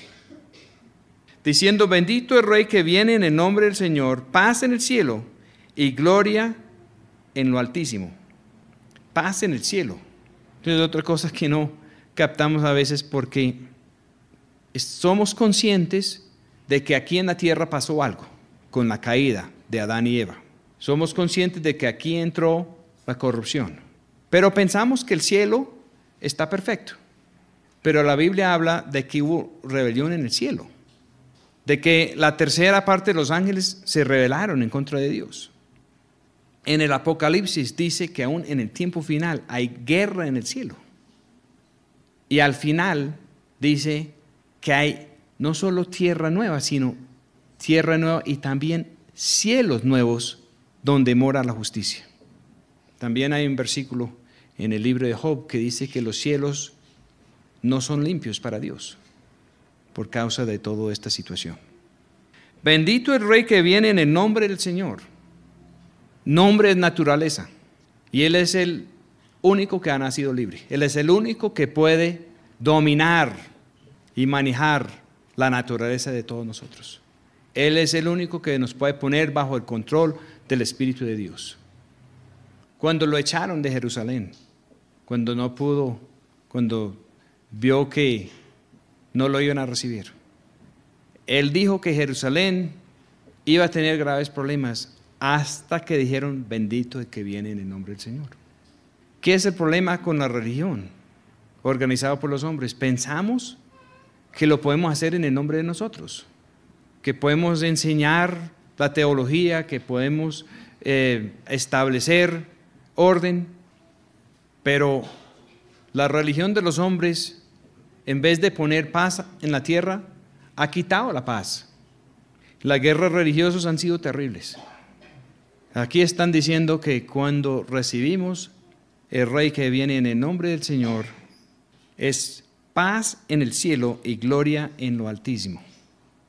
Diciendo, bendito el Rey que viene en el nombre del Señor, paz en el cielo y gloria en lo altísimo. Paz en el cielo. Entonces, otra cosa que no captamos a veces porque somos conscientes de que aquí en la tierra pasó algo con la caída de Adán y Eva. Somos conscientes de que aquí entró la corrupción. Pero pensamos que el cielo está perfecto. Pero la Biblia habla de que hubo rebelión en el cielo. De que la tercera parte de los ángeles se rebelaron en contra de Dios. En el Apocalipsis dice que aún en el tiempo final hay guerra en el cielo. Y al final dice que hay no solo tierra nueva, sino tierra nueva y también cielos nuevos donde mora la justicia. También hay un versículo en el libro de Job que dice que los cielos no son limpios para Dios por causa de toda esta situación. Bendito el Rey que viene en el nombre del Señor. Nombre es naturaleza y Él es el único que ha nacido libre. Él es el único que puede dominar y manejar la naturaleza de todos nosotros. Él es el único que nos puede poner bajo el control del Espíritu de Dios. Cuando lo echaron de Jerusalén, cuando no pudo, cuando vio que no lo iban a recibir, Él dijo que Jerusalén iba a tener graves problemas hasta que dijeron, bendito el que viene en el nombre del Señor. ¿Qué es el problema con la religión organizada por los hombres? Pensamos que lo podemos hacer en el nombre de nosotros, que podemos enseñar la teología, que podemos establecer orden, pero la religión de los hombres, en vez de poner paz en la tierra, ha quitado la paz. Las guerras religiosas han sido terribles. Aquí están diciendo que cuando recibimos el Rey que viene en el nombre del Señor, es paz en el cielo y gloria en lo altísimo.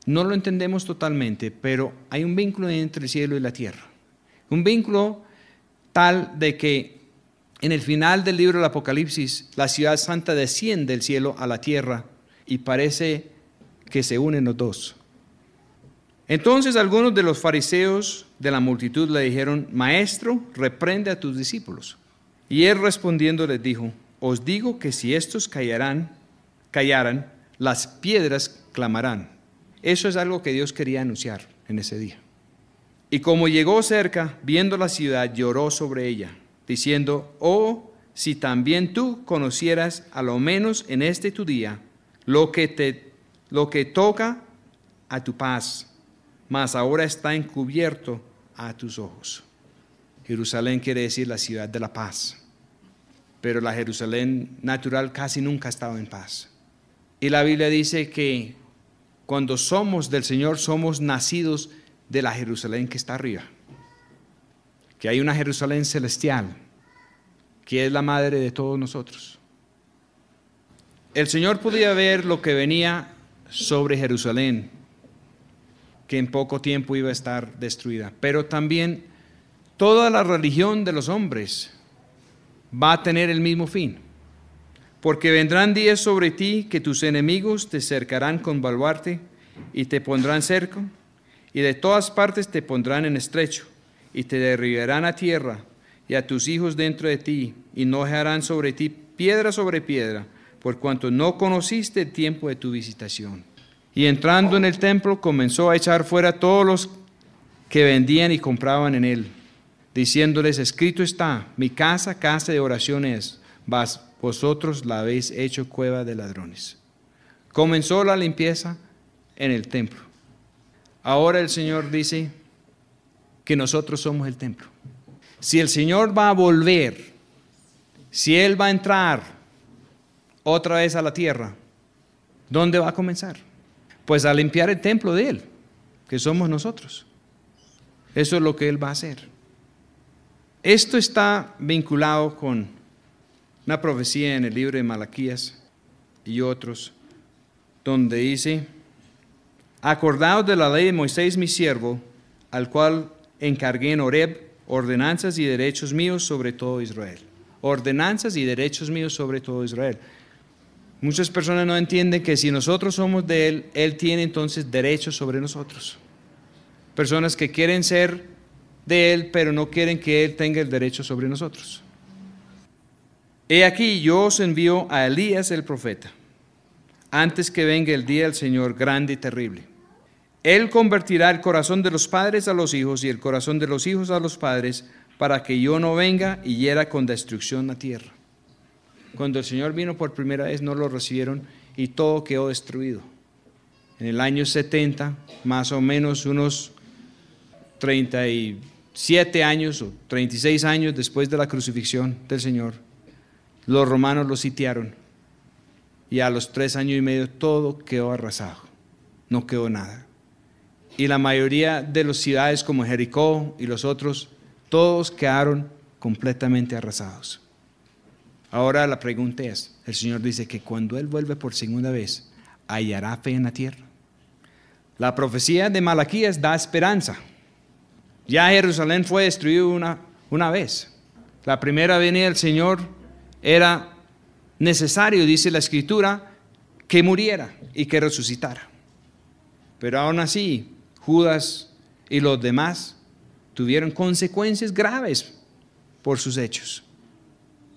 No lo entendemos totalmente, pero hay un vínculo entre el cielo y la tierra. Un vínculo tal de que en el final del libro del Apocalipsis, la ciudad santa desciende del cielo a la tierra y parece que se unen los dos. Entonces algunos de los fariseos de la multitud le dijeron, Maestro, reprende a tus discípulos. Y él respondiendo les dijo, os digo que si estos callaran, las piedras clamarán. Eso es algo que Dios quería anunciar en ese día. Y como llegó cerca, viendo la ciudad, lloró sobre ella, diciendo, oh, si también tú conocieras a lo menos en este tu día lo que toca a tu paz, mas ahora está encubierto a tus ojos. Jerusalén quiere decir la ciudad de la paz, pero la Jerusalén natural casi nunca ha estado en paz. Y la Biblia dice que cuando somos del Señor, somos nacidos de la Jerusalén que está arriba, que hay una Jerusalén celestial, que es la madre de todos nosotros. El Señor podía ver lo que venía sobre Jerusalén, que en poco tiempo iba a estar destruida, pero también toda la religión de los hombres va a tener el mismo fin. Porque vendrán días sobre ti que tus enemigos te cercarán con baluarte y te pondrán cerco, y de todas partes te pondrán en estrecho, y te derribarán a tierra, y a tus hijos dentro de ti, y no dejarán sobre ti piedra sobre piedra, por cuanto no conociste el tiempo de tu visitación. Y entrando en el templo, comenzó a echar fuera a todos los que vendían y compraban en él, diciéndoles: escrito está, mi casa, casa de oración es, mas vosotros la habéis hecho cueva de ladrones. Comenzó la limpieza en el templo. Ahora el Señor dice que nosotros somos el templo. Si el Señor va a volver, si Él va a entrar otra vez a la tierra, ¿dónde va a comenzar? Pues a limpiar el templo de Él, que somos nosotros. Eso es lo que Él va a hacer. Esto está vinculado con una profecía en el libro de Malaquías y otros, donde dice: acordaos de la ley de Moisés mi siervo, al cual encargué en Horeb ordenanzas y derechos míos sobre todo Israel. Ordenanzas y derechos míos sobre todo Israel. Muchas personas no entienden que si nosotros somos de Él, Él tiene entonces derechos sobre nosotros. Personas que quieren ser de Él, pero no quieren que Él tenga el derecho sobre nosotros. He aquí, yo os envío a Elías el profeta, antes que venga el día del Señor grande y terrible. Él convertirá el corazón de los padres a los hijos y el corazón de los hijos a los padres, para que yo no venga y hiera con destrucción la tierra. Cuando el Señor vino por primera vez, no lo recibieron y todo quedó destruido. En el año 70, más o menos unos 37 años o 36 años después de la crucifixión del Señor, los romanos lo sitiaron y a los 3 años y medio todo quedó arrasado, no quedó nada. Y la mayoría de las ciudades como Jericó y los otros, todos quedaron completamente arrasados. Ahora la pregunta es, el Señor dice que cuando Él vuelve por segunda vez, ¿hallará fe en la tierra? La profecía de Malaquías da esperanza. Ya Jerusalén fue destruido una vez. La primera venida del Señor era necesario, dice la Escritura, que muriera y que resucitara. Pero aún así, Judas y los demás tuvieron consecuencias graves por sus hechos.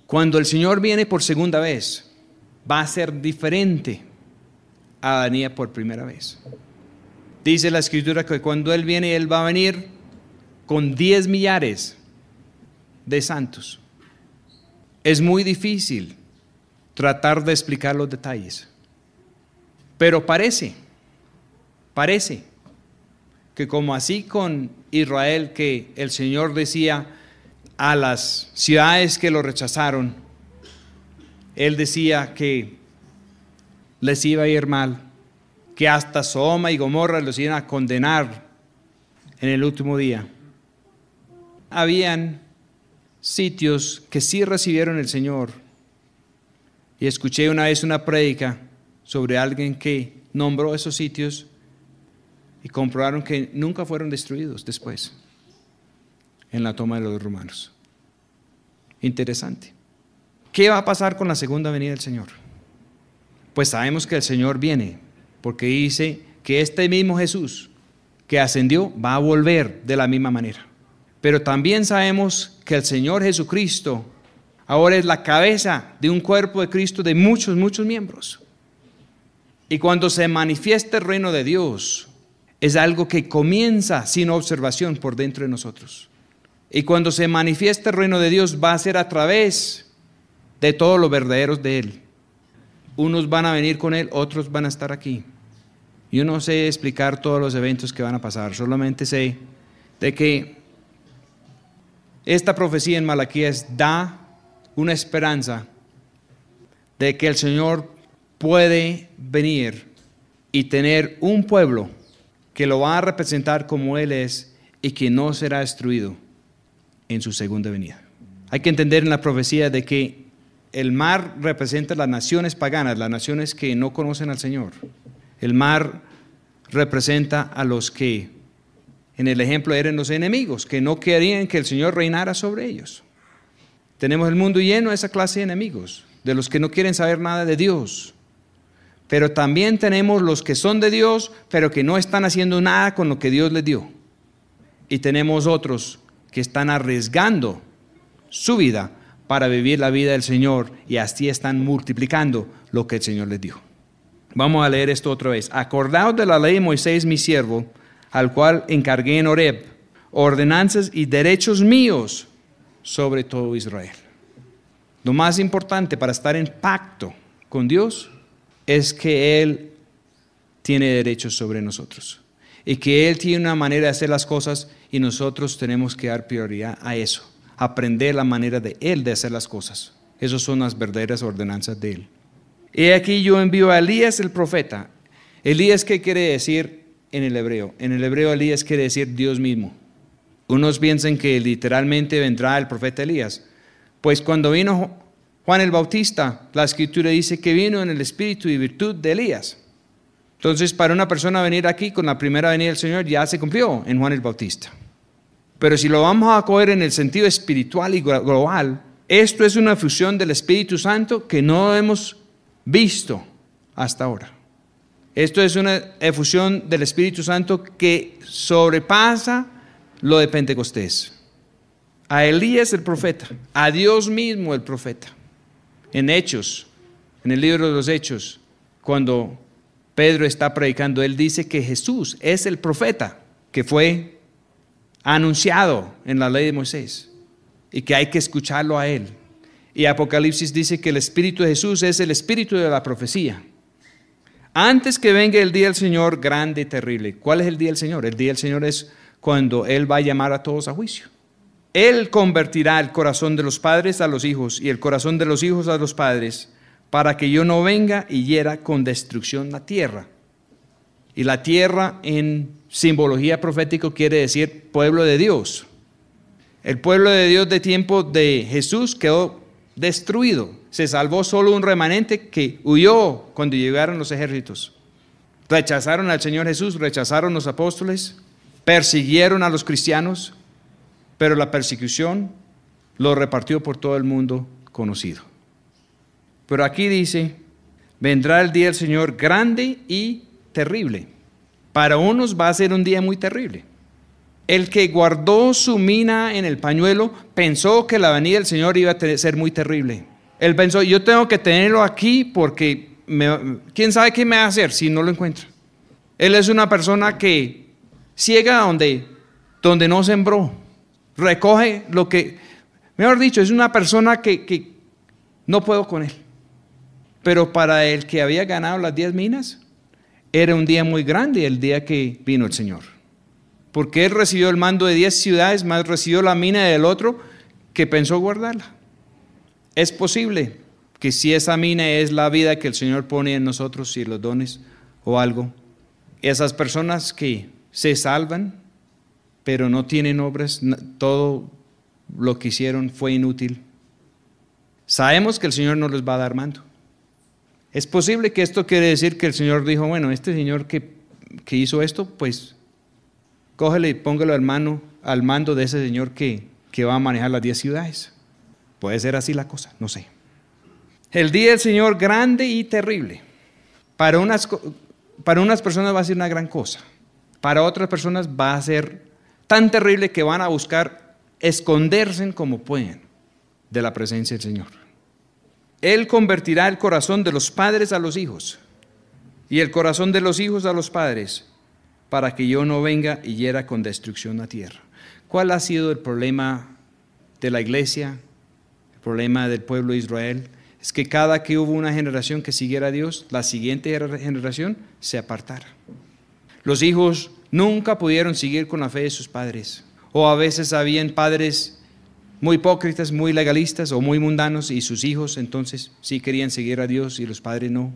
Cuando el Señor viene por segunda vez, va a ser diferente a la venida por primera vez. Dice la Escritura que cuando Él viene, Él va a venir con 10 millares de santos. Es muy difícil tratar de explicar los detalles, pero parece que como así con Israel, que el Señor decía a las ciudades que lo rechazaron, Él decía que les iba a ir mal, que hasta Sodoma y Gomorra los iban a condenar en el último día. Habían sitios que sí recibieron el Señor. Y escuché una vez una prédica sobre alguien que nombró esos sitios y comprobaron que nunca fueron destruidos después en la toma de los romanos. Interesante. ¿Qué va a pasar con la segunda venida del Señor? Pues sabemos que el Señor viene, porque dice que este mismo Jesús que ascendió va a volver de la misma manera. Pero también sabemos que el Señor Jesucristo ahora es la cabeza de un cuerpo de Cristo de muchos miembros. Y cuando se manifiesta el reino de Dios, es algo que comienza sin observación por dentro de nosotros. Y cuando se manifiesta el reino de Dios, va a ser a través de todos los verdaderos de Él. Unos van a venir con Él, otros van a estar aquí. Yo no sé explicar todos los eventos que van a pasar, solamente sé de que esta profecía en Malaquías da una esperanza de que el Señor puede venir y tener un pueblo que lo va a representar como Él es y que no será destruido en su segunda venida. Hay que entender en la profecía de que el mar representa las naciones paganas, las naciones que no conocen al Señor. El mar representa a los que En el ejemplo eran los enemigos, que no querían que el Señor reinara sobre ellos. Tenemos el mundo lleno de esa clase de enemigos, de los que no quieren saber nada de Dios. Pero también tenemos los que son de Dios, pero que no están haciendo nada con lo que Dios les dio. Y tenemos otros que están arriesgando su vida para vivir la vida del Señor y así están multiplicando lo que el Señor les dio. Vamos a leer esto otra vez. Acordaos de la ley de Moisés, mi siervo, al cual encargué en Horeb, ordenanzas y derechos míos sobre todo Israel. Lo más importante para estar en pacto con Dios es que Él tiene derechos sobre nosotros y que Él tiene una manera de hacer las cosas y nosotros tenemos que dar prioridad a eso, aprender la manera de Él de hacer las cosas. Esas son las verdaderas ordenanzas de Él. He aquí yo envío a Elías el profeta. Elías, ¿qué quiere decir en el hebreo? En el hebreo Elías quiere decir Dios mismo. Unos piensan que literalmente vendrá el profeta Elías. Pues cuando vino Juan el Bautista, la Escritura dice que vino en el espíritu y virtud de Elías. Entonces, para una persona venir aquí con la primera venida del Señor ya se cumplió en Juan el Bautista. Pero si lo vamos a coger en el sentido espiritual y global, esto es una fusión del Espíritu Santo que no hemos visto hasta ahora. Esto es una efusión del Espíritu Santo que sobrepasa lo de Pentecostés. A Elías el profeta, a Dios mismo el profeta. En Hechos, en el libro de los Hechos, cuando Pedro está predicando, él dice que Jesús es el profeta que fue anunciado en la ley de Moisés y que hay que escucharlo a él. Y Apocalipsis dice que el Espíritu de Jesús es el Espíritu de la profecía. Antes que venga el día del Señor grande y terrible. ¿Cuál es el día del Señor? El día del Señor es cuando Él va a llamar a todos a juicio. Él convertirá el corazón de los padres a los hijos y el corazón de los hijos a los padres, para que yo no venga y hiera con destrucción la tierra. Y la tierra en simbología profética quiere decir pueblo de Dios. El pueblo de Dios de tiempo de Jesús quedó destruido. Se salvó solo un remanente que huyó cuando llegaron los ejércitos. Rechazaron al Señor Jesús, rechazaron los apóstoles, persiguieron a los cristianos, pero la persecución lo repartió por todo el mundo conocido. Pero aquí dice, vendrá el día del Señor grande y terrible. Para unos va a ser un día muy terrible. El que guardó su mina en el pañuelo pensó que la venida del Señor iba a ser muy terrible. Él pensó, yo tengo que tenerlo aquí porque quién sabe qué me va a hacer si no lo encuentro. Él es una persona que ciega donde no sembró, recoge lo que, mejor dicho, es una persona que no puedo con él. Pero para el que había ganado las 10 minas, era un día muy grande el día que vino el Señor. Porque él recibió el mando de 10 ciudades, más recibió la mina del otro que pensó guardarla. Es posible que si esa mina es la vida que el Señor pone en nosotros y los dones o algo, esas personas que se salvan, pero no tienen obras, todo lo que hicieron fue inútil. Sabemos que el Señor no les va a dar mando. Es posible que esto quiere decir que el Señor dijo, bueno, este señor que hizo esto, pues cógele y póngalo al mando de ese señor que va a manejar las 10 ciudades. Puede ser así la cosa, no sé. El día del Señor grande y terrible. Para unas personas va a ser una gran cosa. Para otras personas va a ser tan terrible que van a buscar esconderse como pueden de la presencia del Señor. Él convertirá el corazón de los padres a los hijos y el corazón de los hijos a los padres, para que yo no venga y hiera con destrucción la tierra. ¿Cuál ha sido el problema de la iglesia? El problema del pueblo de Israel es que cada que hubo una generación que siguiera a Dios, la siguiente generación se apartara. Los hijos nunca pudieron seguir con la fe de sus padres, o a veces habían padres muy hipócritas, muy legalistas o muy mundanos, y sus hijos entonces sí querían seguir a Dios y los padres no.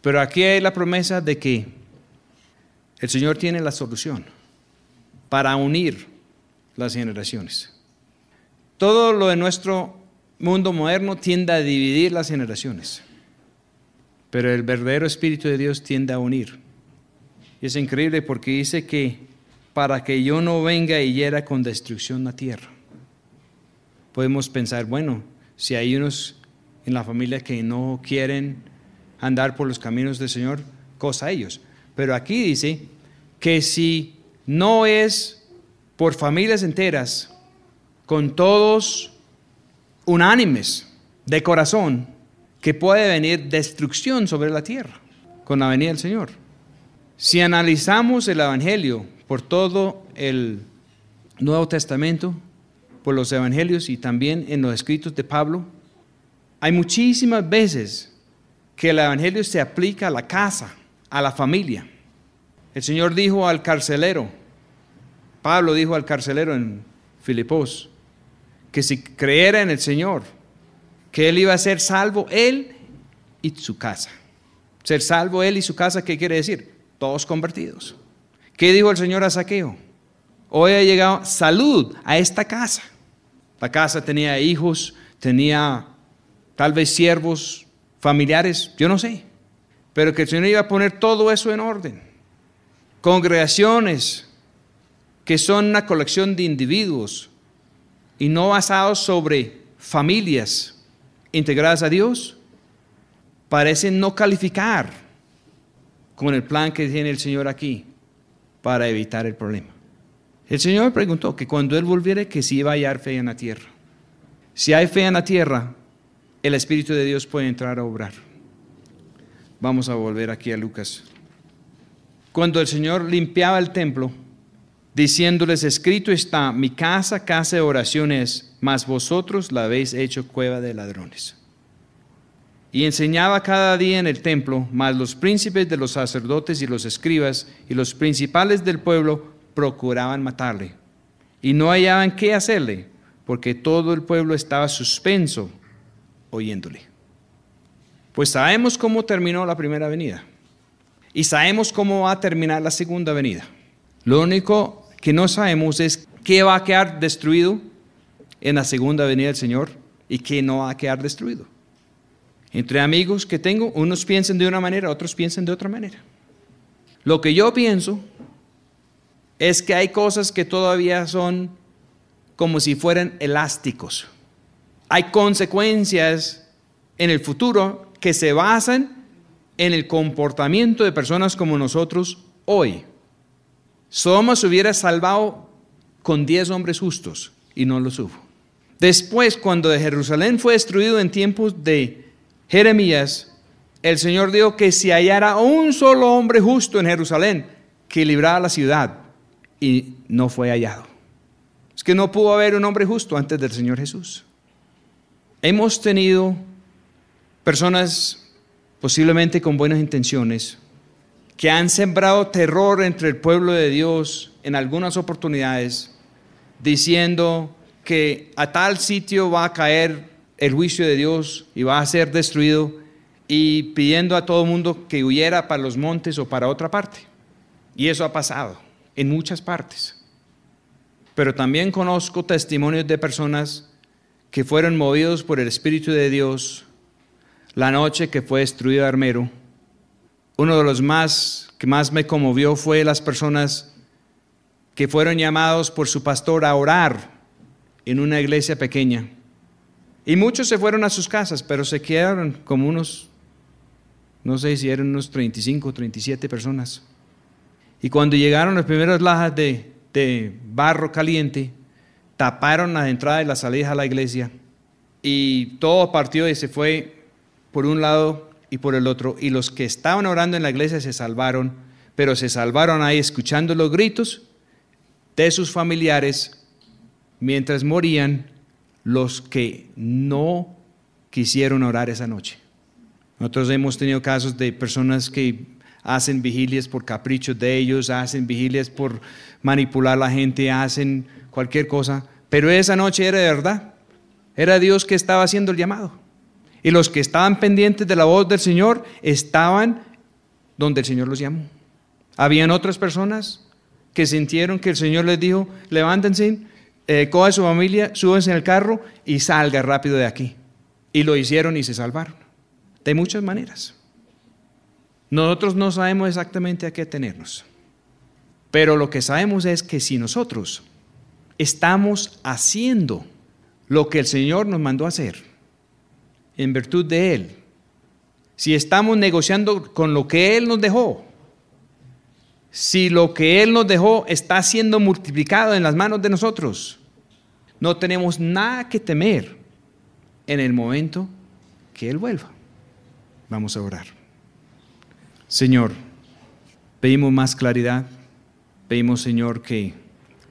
Pero aquí hay la promesa de que el Señor tiene la solución para unir las generaciones. Todo lo de nuestro mundo moderno tiende a dividir las generaciones, pero el verdadero Espíritu de Dios tiende a unir. Y es increíble porque dice que para que yo no venga y hiera con destrucción la tierra. Podemos pensar, bueno, si hay unos en la familia que no quieren andar por los caminos del Señor, cosa a ellos. Pero aquí dice que si no es por familias enteras, con todos unánimes de corazón, que puede venir destrucción sobre la tierra con la venida del Señor. Si analizamos el Evangelio por todo el Nuevo Testamento, por los Evangelios y también en los escritos de Pablo, hay muchísimas veces que el Evangelio se aplica a la casa, a la familia. El Señor dijo al carcelero, Pablo dijo al carcelero en Filipos, que si creyera en el Señor, que él iba a ser salvo, él y su casa. Ser salvo él y su casa, ¿qué quiere decir? Todos convertidos. ¿Qué dijo el Señor a Zaqueo? Hoy ha llegado salud a esta casa. La casa tenía hijos, tenía tal vez siervos, familiares, yo no sé. Pero que el Señor iba a poner todo eso en orden. Congregaciones que son una colección de individuos y no basados sobre familias integradas a Dios, parecen no calificar con el plan que tiene el Señor aquí para evitar el problema. El Señor preguntó que cuando Él volviera, que si iba a hallar fe en la tierra. Si hay fe en la tierra, el Espíritu de Dios puede entrar a obrar. Vamos a volver aquí a Lucas. Cuando el Señor limpiaba el templo, diciéndoles, escrito está, mi casa, casa de oración es, mas vosotros la habéis hecho cueva de ladrones. Y enseñaba cada día en el templo, mas los príncipes de los sacerdotes y los escribas y los principales del pueblo procuraban matarle. Y no hallaban qué hacerle, porque todo el pueblo estaba suspenso oyéndole. Pues sabemos cómo terminó la primera venida. Y sabemos cómo va a terminar la segunda venida. Lo único que no sabemos es qué va a quedar destruido en la segunda venida del Señor y qué no va a quedar destruido. Entre amigos que tengo, unos piensan de una manera, otros piensan de otra manera. Lo que yo pienso es que hay cosas que todavía son como si fueran elásticos. Hay consecuencias en el futuro que se basan en el comportamiento de personas como nosotros hoy. Sodoma se hubiera salvado con 10 hombres justos y no los hubo. Después, cuando de Jerusalén fue destruido en tiempos de Jeremías, el Señor dijo que si hallara un solo hombre justo en Jerusalén, que librara la ciudad, y no fue hallado. Es que no pudo haber un hombre justo antes del Señor Jesús. Hemos tenido personas posiblemente con buenas intenciones que han sembrado terror entre el pueblo de Dios en algunas oportunidades, diciendo que a tal sitio va a caer el juicio de Dios y va a ser destruido, y pidiendo a todo mundo que huyera para los montes o para otra parte. Y eso ha pasado en muchas partes. Pero también conozco testimonios de personas que fueron movidos por el Espíritu de Dios la noche que fue destruido Armero. Uno de los que más me conmovió fue las personas que fueron llamados por su pastor a orar en una iglesia pequeña. Y muchos se fueron a sus casas, pero se quedaron como unos, no sé si eran unos 35 o 37 personas. Y cuando llegaron las primeras lajas de barro caliente, taparon las entradas y las salidas a la iglesia, y todo partió y se fue por un lado y por el otro. Y los que estaban orando en la iglesia se salvaron, pero se salvaron ahí escuchando los gritos de sus familiares mientras morían los que no quisieron orar esa noche. Nosotros hemos tenido casos de personas que hacen vigilias por caprichos de ellos, hacen vigilias por manipular a la gente, hacen cualquier cosa, pero esa noche era de verdad, era Dios que estaba haciendo el llamado. Y los que estaban pendientes de la voz del Señor estaban donde el Señor los llamó. Habían otras personas que sintieron que el Señor les dijo, levántense, coja su familia, súbanse en el carro y salga rápido de aquí. Y lo hicieron y se salvaron. De muchas maneras. Nosotros no sabemos exactamente a qué tenernos. Pero lo que sabemos es que si nosotros estamos haciendo lo que el Señor nos mandó a hacer, en virtud de Él, si estamos negociando con lo que Él nos dejó, si lo que Él nos dejó está siendo multiplicado en las manos de nosotros, no tenemos nada que temer en el momento que Él vuelva. Vamos a orar. Señor, pedimos más claridad. Pedimos, Señor, que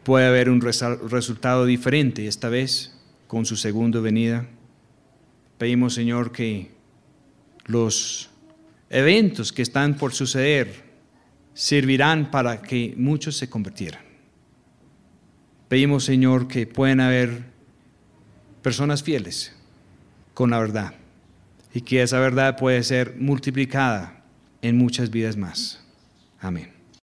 pueda haber un resultado diferente esta vez con su segunda venida. Pedimos, Señor, que los eventos que están por suceder servirán para que muchos se convirtieran. Pedimos, Señor, que puedan haber personas fieles con la verdad y que esa verdad pueda ser multiplicada en muchas vidas más. Amén.